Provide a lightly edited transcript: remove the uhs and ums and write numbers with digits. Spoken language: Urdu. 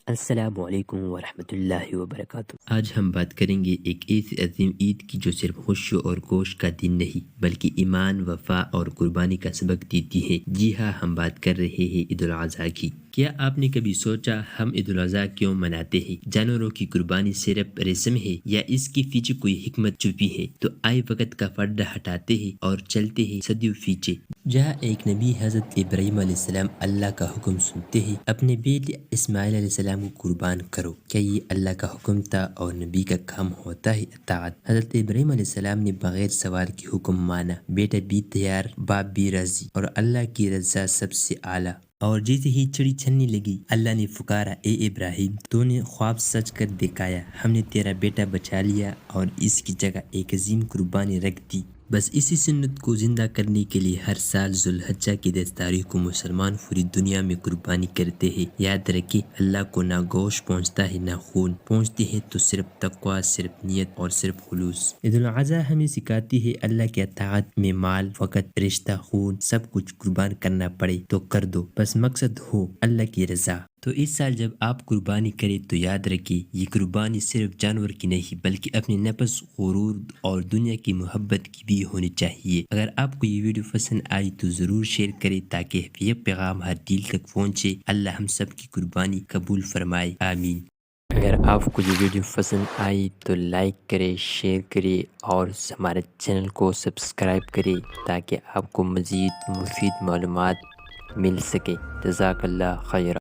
السلام علیکم ورحمۃ اللہ وبرکاتہ۔ آج ہم بات کریں گے ایک ایسی عظیم عید کی جو صرف خوشی اور گوشت کا دن نہیں بلکہ ایمان، وفا اور قربانی کا سبق دیتی ہے۔ جی ہاں، ہم بات کر رہے ہیں عید الاضحیٰ کی۔ کیا آپ نے کبھی سوچا ہم عید الاضحیٰ کیوں مناتے ہیں؟ جانوروں کی قربانی صرف رسم ہے یا اس کے پیچھے کوئی حکمت چھپی ہے؟ تو آئے وقت کا پردہ ہٹاتے ہیں اور چلتے ہیں صدیوں پیچھے، جہاں ایک نبی حضرت ابراہیم علیہ السلام اللہ کا حکم سنتے ہیں، اپنے بیٹے اسماعیل علیہ السلام کو قربان کرو۔ کیا یہ اللہ کا حکم تھا اور نبی کا کام ہوتا ہے اطاعت؟ حضرت ابراہیم علیہ السلام نے بغیر سوال کے حکم مانا، بیٹا بھی تیار، باپ بھی راضی، اور اللہ کی رضا سب سے اعلیٰ۔ اور جیسے ہی چڑی چلنے لگی، اللہ نے پکارا، اے ابراہیم، تو نے خواب سچ کر دکھایا، ہم نے تیرا بیٹا بچا لیا اور اس کی جگہ ایک عظیم قربانی رکھ دی۔ بس اسی سنت کو زندہ کرنے کے لیے ہر سال ذوالحجہ کی 10 تاریخ کو مسلمان پوری دنیا میں قربانی کرتے ہیں۔ یاد رکھیں، اللہ کو نہ گوشت پہنچتا ہے نہ خون، پہنچتے ہیں تو صرف تقویٰ، صرف نیت اور صرف خلوص۔ عید الاضحیٰ ہمیں سکھاتی ہے اللہ کی اطاعت میں مال، وقت، رشتہ، خون سب کچھ قربان کرنا پڑے تو کر دو، بس مقصد ہو اللہ کی رضا۔ تو اس سال جب آپ قربانی کریں تو یاد رکھیں، یہ قربانی صرف جانور کی نہیں بلکہ اپنے نفس، غرور اور دنیا کی محبت کی بھی ہونی چاہیے۔ اگر آپ کو یہ ویڈیو پسند آئی تو ضرور شیئر کریں تاکہ یہ پیغام ہر دل تک پہنچے۔ اللہ ہم سب کی قربانی قبول فرمائے، آمین۔ اگر آپ کو یہ ویڈیو پسند آئی تو لائک کریں، شیئر کریں اور ہمارے چینل کو سبسکرائب کریں تاکہ آپ کو مزید مفید معلومات مل سکے۔ جزاک اللہ خیر۔